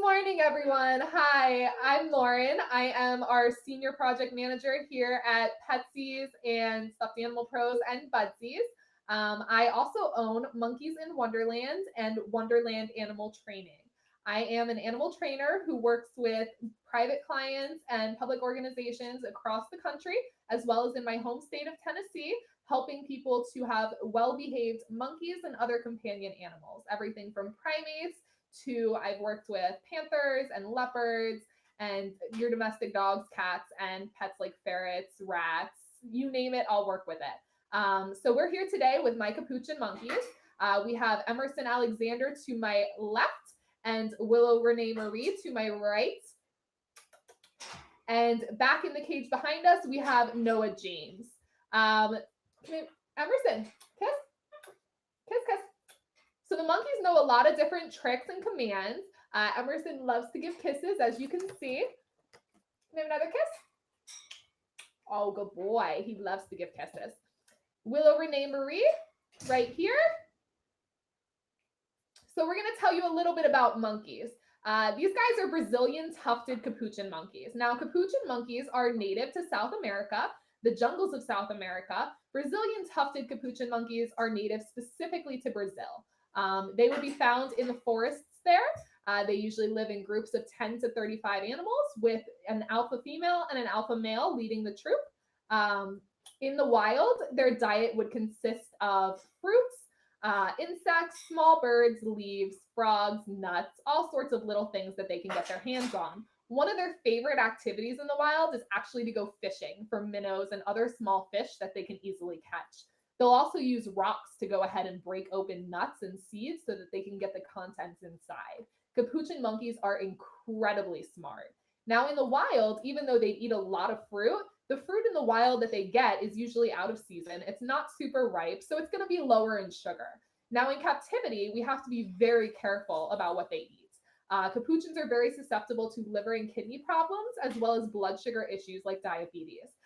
morning, everyone. Hi, I'm Lauren. I am our senior project manager here at Petsies and Stuffed Animal Pros and Budsies. I also own Monkeys in Wonderland and Wonderland Animal Training. I am an animal trainer who works with private clients and public organizations across the country, as well as in my home state of Tennessee, helping people to have well behaved monkeys and other companion animals, everything from primates to I've worked with panthers and leopards and your domestic dogs, cats, and pets like ferrets, rats, you name it, I'll work with it. So we're here today with my capuchin monkeys. We have Emerson Alexander to my left and Willow Renee Marie to my right. And back in the cage behind us, we have Noah James. Emerson, kiss, kiss, kiss. So the monkeys know a lot of different tricks and commands. Emerson loves to give kisses, as you can see. Can I have another kiss? Oh, good boy. He loves to give kisses. Willow Renee Marie, right here. So we're going to tell you a little bit about monkeys. These guys are Brazilian tufted capuchin monkeys. Now, capuchin monkeys are native to South America, the jungles of South America. Brazilian tufted capuchin monkeys are native specifically to Brazil. They would be found in the forests there. They usually live in groups of 10 to 35 animals with an alpha female and an alpha male leading the troop. In the wild, their diet would consist of fruits, insects, small birds, leaves, frogs, nuts, all sorts of little things that they can get their hands on. One of their favorite activities in the wild is actually to go fishing for minnows and other small fish that they can easily catch. They'll also use rocks to go ahead and break open nuts and seeds so that they can get the contents inside. Capuchin monkeys are incredibly smart. Now in the wild, even though they eat a lot of fruit, the fruit in the wild that they get is usually out of season. It's not super ripe, so it's going to be lower in sugar. Now in captivity, we have to be very careful about what they eat. Capuchins are very susceptible to liver and kidney problems, as well as blood sugar issues like diabetes.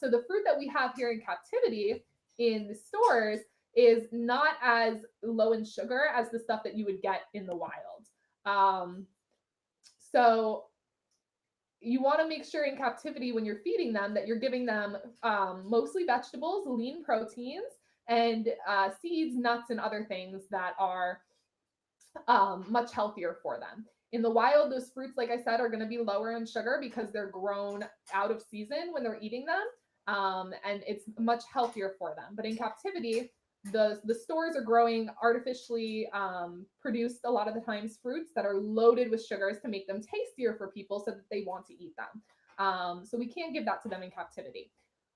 So the fruit that we have here in captivity in the stores is not as low in sugar as the stuff that you would get in the wild. So you want to make sure in captivity when you're feeding them that you're giving them mostly vegetables, lean proteins, and seeds, nuts, and other things that are much healthier for them. In the wild, those fruits, like I said, are going to be lower in sugar because they're grown out of season when they're eating them, and it's much healthier for them. But in captivity, the stores are growing artificially produced a lot of the times fruits that are loaded with sugars to make them tastier for people so that they want to eat them. So we can't give that to them in captivity.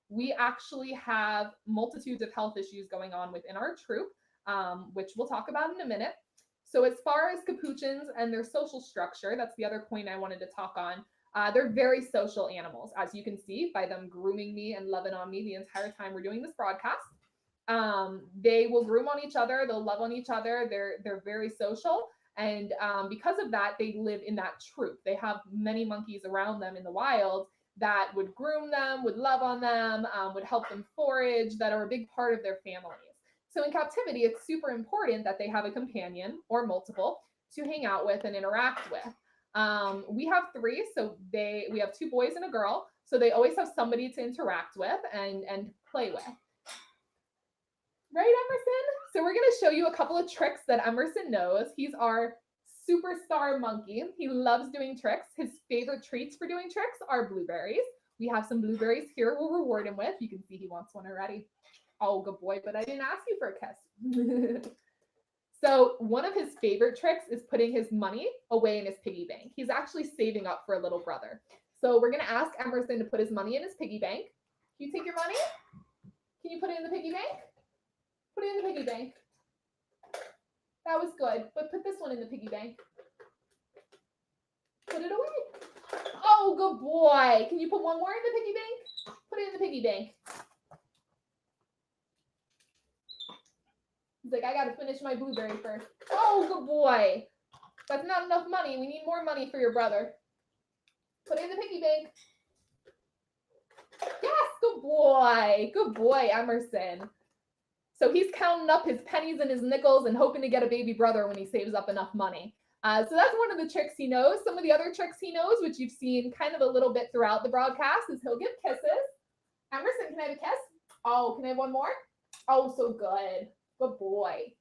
We actually have multitudes of health issues going on within our troop, which we'll talk about in a minute. So as far as capuchins and their social structure, that's the other point I wanted to talk on. They're very social animals, as you can see by them grooming me and loving on me the entire time we're doing this broadcast. They will groom on each other, they'll love on each other, they're very social, and because of that, they live in that troop. They have many monkeys around them in the wild that would groom them, would love on them, would help them forage, that are a big part of their families. So in captivity, it's super important that they have a companion or multiple to hang out with and interact with. We have three, so we have two boys and a girl, so they always have somebody to interact with and play with. Right, Emerson? So we're going to show you a couple of tricks that Emerson knows. He's our superstar monkey. He loves doing tricks. His favorite treats for doing tricks are blueberries. We have some blueberries here we'll reward him with. You can see he wants one already. Oh, good boy, but I didn't ask you for a kiss. So one of his favorite tricks is putting his money away in his piggy bank. He's actually saving up for a little brother. So we're going to ask Emerson to put his money in his piggy bank. Can you take your money? Can you put it in the piggy bank? Put it in the piggy bank. That was good, but put this one in the piggy bank. Put it away. Oh, good boy. Can you put one more in the piggy bank? Put it in the piggy bank. He's like, I got to finish my blueberry first. Oh, good boy. That's not enough money. We need more money for your brother. Put it in the piggy bank. Yes, good boy. Good boy, Emerson. So he's counting up his pennies and his nickels and hoping to get a baby brother when he saves up enough money. So that's one of the tricks he knows. Some of the other tricks he knows, which you've seen kind of a little bit throughout the broadcast, is he'll give kisses. Emerson, can I have a kiss? Oh, can I have one more? Oh, so good. Good boy.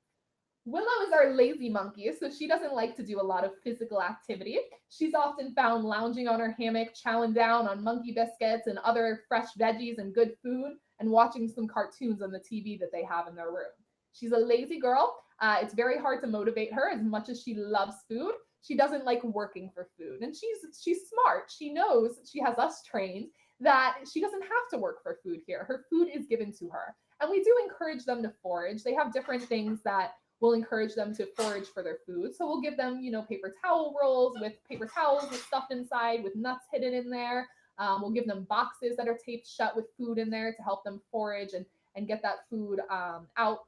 Willow is our lazy monkey, so she doesn't like to do a lot of physical activity. She's often found lounging on her hammock, chowing down on monkey biscuits and other fresh veggies and good food, and watching some cartoons on the TV that they have in their room. She's a lazy girl. It's very hard to motivate her as much as she loves food. She doesn't like working for food, and she's smart. She knows she has us trained that she doesn't have to work for food here. Her food is given to her, and we do encourage them to forage. They have different things that we'll encourage them to forage for their food. So we'll give them, paper towel rolls with paper towels with stuff inside, with nuts hidden in there. We'll give them boxes that are taped shut with food in there to help them forage and get that food out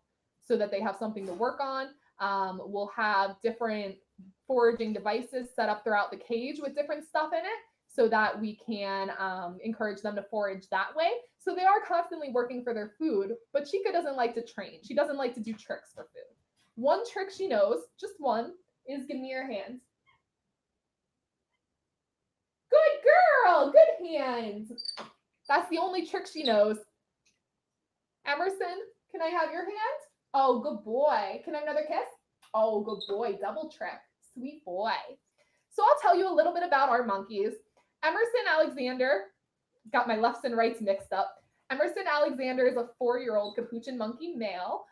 so that they have something to work on. We'll have different foraging devices set up throughout the cage with different stuff in it so that we can encourage them to forage that way. So they are constantly working for their food, but Chica doesn't like to train. She doesn't like to do tricks for food. One trick she knows, just one, is give me your hands. Good girl, good hands. That's the only trick she knows. Emerson, can I have your hand? Oh, good boy. Can I have another kiss? Oh, good boy, double trick. Sweet boy. So I'll tell you a little bit about our monkeys. Emerson Alexander, got my lefts and rights mixed up. Emerson Alexander is a 4-year-old capuchin monkey male.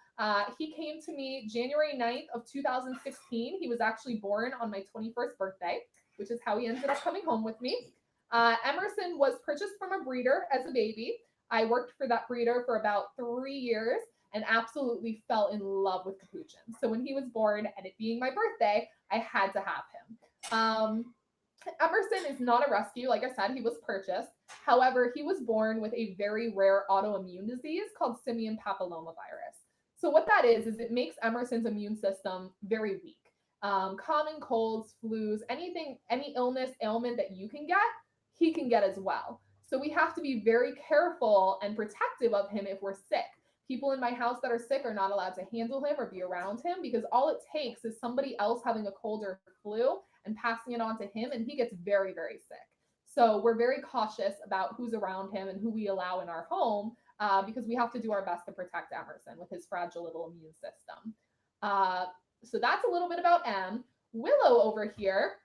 He came to me January 9th of 2016. He was actually born on my 21st birthday, which is how he ended up coming home with me. Emerson was purchased from a breeder as a baby. I worked for that breeder for about 3 years and absolutely fell in love with capuchin. So when he was born and it being my birthday, I had to have him. Emerson is not a rescue. Like I said, he was purchased. However, he was born with a very rare autoimmune disease called simian papillomavirus. So what that is it makes Emerson's immune system very weak. Common colds, flus, anything, any illness, ailment that you can get, he can get as well. So we have to be very careful and protective of him if we're sick. People in my house that are sick are not allowed to handle him or be around him because all it takes is somebody else having a cold or flu and passing it on to him, and he gets very, very sick. So we're very cautious about who's around him and who we allow in our home because we have to do our best to protect Emerson with his fragile little immune system. So that's a little bit about M. Willow over here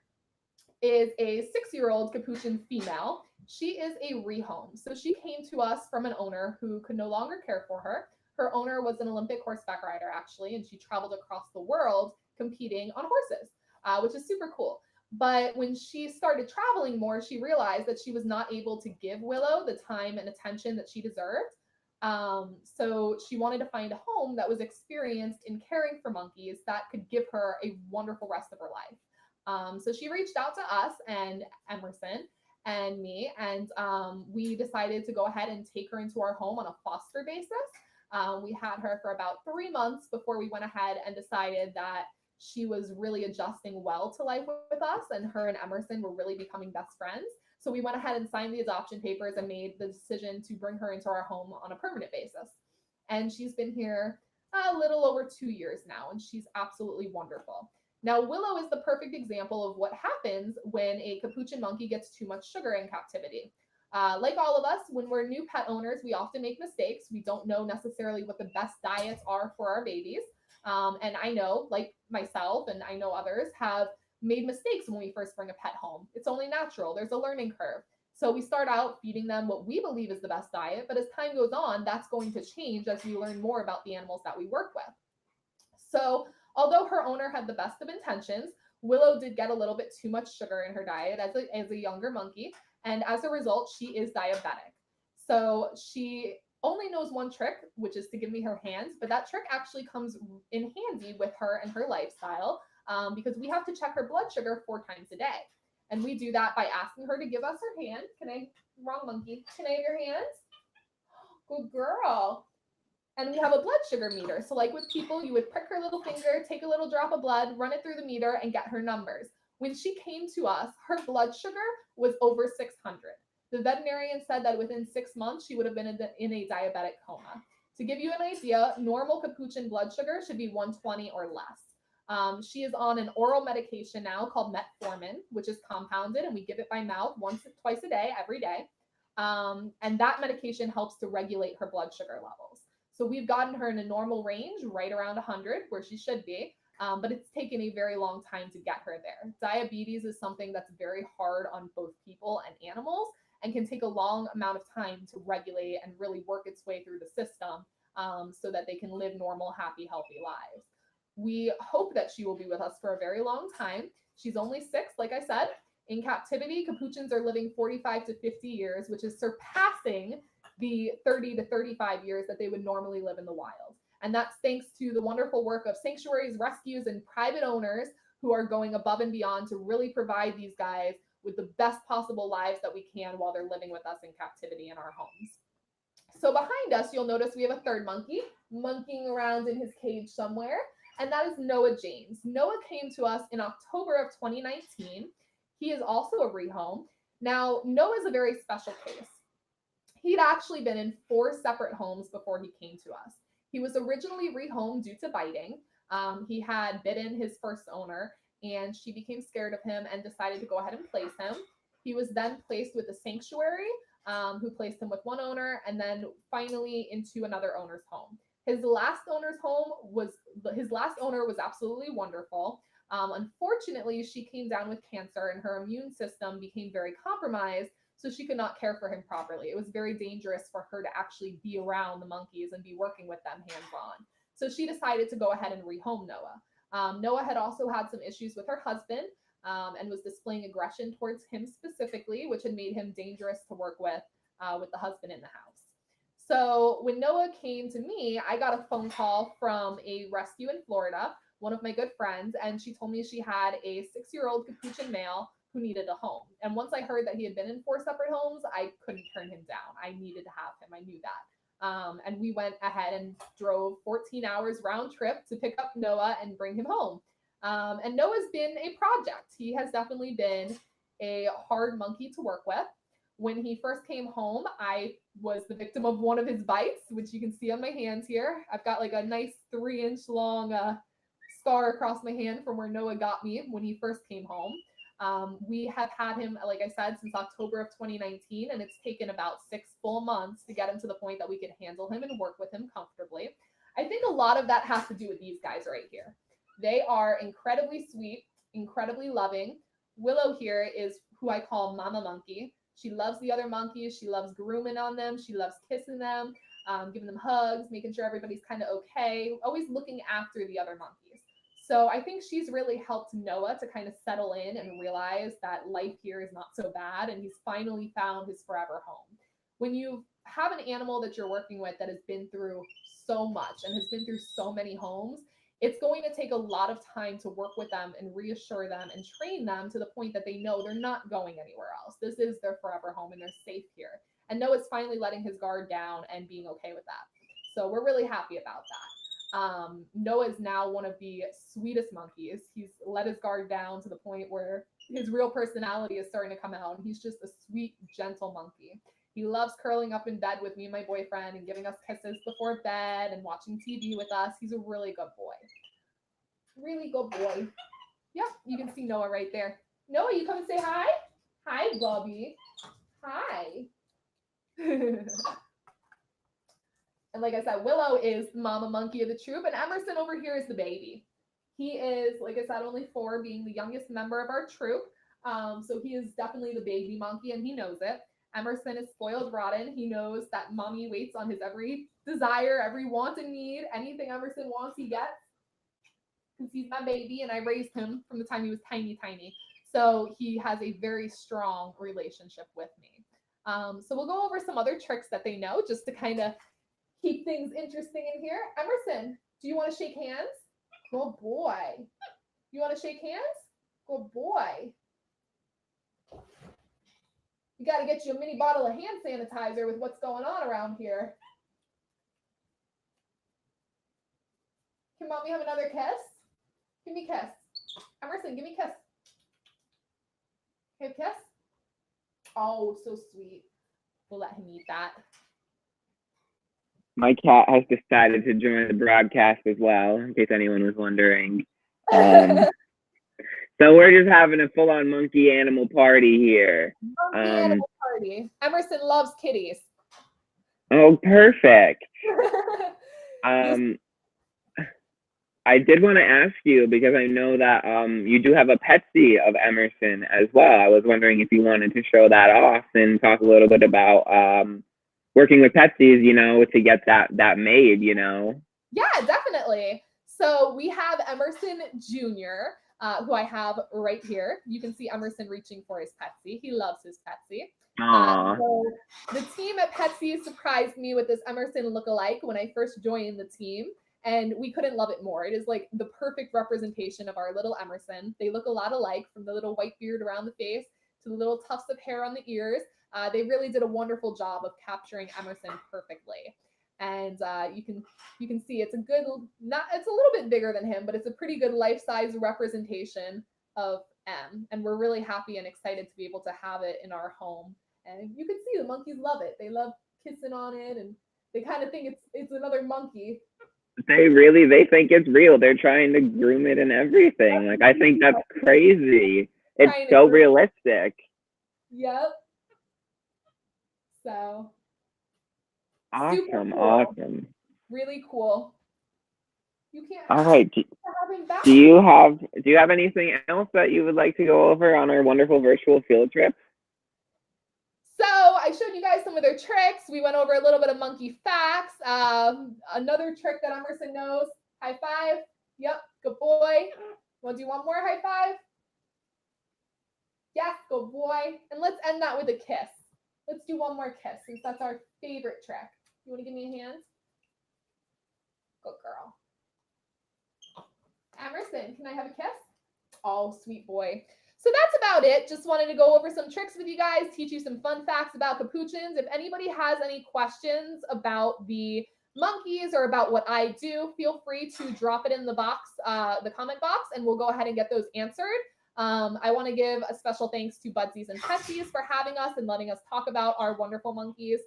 is a 6-year-old capuchin female. She is a rehome. So she came to us from an owner who could no longer care for her. Her owner was an Olympic horseback rider, actually, and she traveled across the world competing on horses, which is super cool. But when she started traveling more, she realized that she was not able to give Willow the time and attention that she deserved. So she wanted to find a home that was experienced in caring for monkeys that could give her a wonderful rest of her life. So she reached out to us and Emerson and me, and we decided to go ahead and take her into our home on a foster basis. We had her for about 3 months before we went ahead and decided that she was really adjusting well to life with us, and her and Emerson were really becoming best friends. So we went ahead and signed the adoption papers and made the decision to bring her into our home on a permanent basis. And she's been here a little over 2 years now, and she's absolutely wonderful. Now, Willow is the perfect example of what happens when a capuchin monkey gets too much sugar in captivity. Like all of us, when we're new pet owners, we often make mistakes. We don't know necessarily what the best diets are for our babies. And I know, like myself, and I know others have made mistakes when we first bring a pet home. It's only natural. There's a learning curve. So we start out feeding them what we believe is the best diet, but as time goes on, that's going to change as we learn more about the animals that we work with. So although her owner had the best of intentions, Willow did get a little bit too much sugar in her diet as a younger monkey, and as a result, she is diabetic. So she only knows one trick, which is to give me her hands, but that trick actually comes in handy with her and her lifestyle because we have to check her blood sugar 4 times a day. And we do that by asking her to give us her hand. Wrong monkey. Can I have your hands? Good girl. And we have a blood sugar meter. So like with people, you would prick her little finger, take a little drop of blood, run it through the meter, and get her numbers. When she came to us, her blood sugar was over 600. The veterinarian said that within 6 months, she would have been in a diabetic coma. To give you an idea, normal capuchin blood sugar should be 120 or less. She is on an oral medication now called metformin, which is compounded, and we give it by mouth twice a day, every day. And that medication helps to regulate her blood sugar levels. So we've gotten her in a normal range, right around 100, where she should be. But it's taken a very long time to get her there. Diabetes is something that's very hard on both people and animals and can take a long amount of time to regulate and really work its way through the system so that they can live normal, happy, healthy lives. We hope that she will be with us for a very long time. She's only 6, like I said. In captivity, capuchins are living 45 to 50 years, which is surpassing the 30 to 35 years that they would normally live in the wild. And that's thanks to the wonderful work of sanctuaries, rescues, and private owners who are going above and beyond to really provide these guys with the best possible lives that we can while they're living with us in captivity in our homes. So behind us, you'll notice we have a third monkey monkeying around in his cage somewhere, and that is Noah James. Noah came to us in October of 2019. He is also a rehome. Now, Noah is a very special case. He'd actually been in 4 separate homes before he came to us. He was originally rehomed due to biting. He had bitten his first owner, and she became scared of him and decided to go ahead and place him. He was then placed with a sanctuary, who placed him with one owner, and then finally into another owner's home. His last owner was absolutely wonderful. Unfortunately, she came down with cancer, and her immune system became very compromised, so she could not care for him properly. It was very dangerous for her to actually be around the monkeys and be working with them hands-on. So she decided to go ahead and rehome Noah. Noah had also had some issues with her husband and was displaying aggression towards him specifically, which had made him dangerous to work with the husband in the house. So when Noah came to me, I got a phone call from a rescue in Florida, one of my good friends, and she told me she had a 6-year-old capuchin male who needed a home. And once I heard that he had been in 4 separate homes, I couldn't turn him down. I needed to have him. I knew that. And we went ahead and drove 14 hours round trip to pick up Noah and bring him home. And Noah's been a project. He has definitely been a hard monkey to work with. When he first came home, I was the victim of one of his bites, which you can see on my hands here. I've got like a nice 3-inch long scar across my hand from where Noah got me when he first came home. We have had him, like I said, since October of 2019, and it's taken about 6 full months to get him to the point that we could handle him and work with him comfortably. I think a lot of that has to do with these guys right here. They are incredibly sweet, incredibly loving. Willow here is who I call Mama Monkey. She loves the other monkeys. She loves grooming on them. She loves kissing them, giving them hugs, making sure everybody's kind of okay, always looking after the other monkeys. So I think she's really helped Noah to kind of settle in and realize that life here is not so bad, and he's finally found his forever home. When you have an animal that you're working with that has been through so much and has been through so many homes, it's going to take a lot of time to work with them and reassure them and train them to the point that they know they're not going anywhere else. This is their forever home and they're safe here. And Noah's finally letting his guard down and being okay with that. So we're really happy about that. Noah is now one of the sweetest monkeys. He's let his guard down to the point where his real personality is starting to come out. And he's just a sweet, gentle monkey. He loves curling up in bed with me and my boyfriend and giving us kisses before bed and watching TV with us. He's a really good boy. Really good boy. Yep, you can see Noah right there. Noah, you come and say hi? Hi, Bobby. Hi. And like I said, Willow is Mama Monkey of the troop, and Emerson over here is the baby. He is, like I said, only 4, being the youngest member of our troop. So he is definitely the baby monkey, and he knows it. Emerson is spoiled rotten. He knows that mommy waits on his every desire, every want and need. Anything Emerson wants, he gets. Because he's my baby, and I raised him from the time he was tiny. So he has a very strong relationship with me. So we'll go over some other tricks that they know just to kind of keep things interesting in here. Emerson, do you want to shake hands? Good boy. You want to shake hands? Good boy. You got to get you a mini bottle of hand sanitizer with what's going on around here. Can mommy have another kiss? Give me a kiss. Emerson, give me a kiss. Can I have a kiss? Oh, so sweet. We'll let him eat that. My cat has decided to join the broadcast as well, in case anyone was wondering. So we're just having a full-on monkey animal party here. Monkey animal party. Emerson loves kitties. Oh, perfect. This I did want to ask you because I know that you do have a Petsy of Emerson as well. I was wondering if you wanted to show that off and talk a little bit about working with Petsies, you know, to get that made, you know. Yeah, definitely. So we have Emerson Jr., who I have right here. You can see Emerson reaching for his Petsy. He loves his Petsy. Aww. So the team at Petsy surprised me with this Emerson look-alike when I first joined the team, and we couldn't love it more. It is like the perfect representation of our little Emerson. They look a lot alike, from the little white beard around the face to the little tufts of hair on the ears. They really did a wonderful job of capturing Emerson perfectly. And you can see it's a good, not it's a little bit bigger than him, but it's a pretty good life-size representation of M. And we're really happy and excited to be able to have it in our home. And you can see the monkeys love it. They love kissing on it, and they kind of think it's another monkey. They think it's real. They're trying to groom it and everything. Like, I think that's crazy. It's Trying to so groom. realistic. Yep. So Awesome, cool. awesome. Really cool. You can't. All right. Do you have anything else that you would like to go over on our wonderful virtual field trip? So I showed you guys some of their tricks. We went over a little bit of monkey facts. Another trick that Emerson knows. High five. Yep, good boy. Want to do one more high five? Yes, good boy. And let's end that with a kiss. Let's do one more kiss, since that's our favorite trick. You want to give me a hand? Good girl. Emerson, can I have a kiss? Oh, sweet boy. So that's about it. Just wanted to go over some tricks with you guys, teach you some fun facts about capuchins. If anybody has any questions about the monkeys or about what I do, feel free to drop it in the box, the comment box, and we'll go ahead and get those answered. I want to give a special thanks to Budsies and Petsies for having us and letting us talk about our wonderful monkeys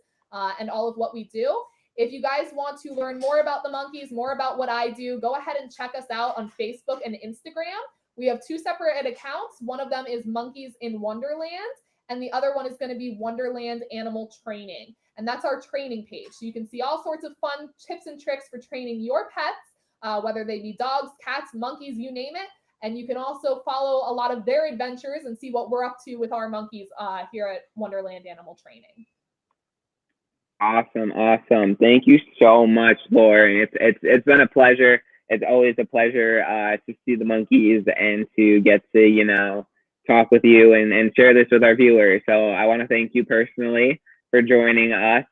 and all of what we do. If you guys want to learn more about the monkeys, more about what I do, go ahead and check us out on Facebook and Instagram. We have two separate accounts. One of them is Monkeys in Wonderland, and the other one is going to be Wonderland Animal Training. And that's our training page. So you can see all sorts of fun tips and tricks for training your pets, whether they be dogs, cats, monkeys, you name it. And you can also follow a lot of their adventures and see what we're up to with our monkeys here at Wonderland Animal Training. Awesome, awesome. Thank you so much, Lauren. It's been a pleasure. It's always a pleasure to see the monkeys and to get to, you know, talk with you and share this with our viewers. So I want to thank you personally for joining us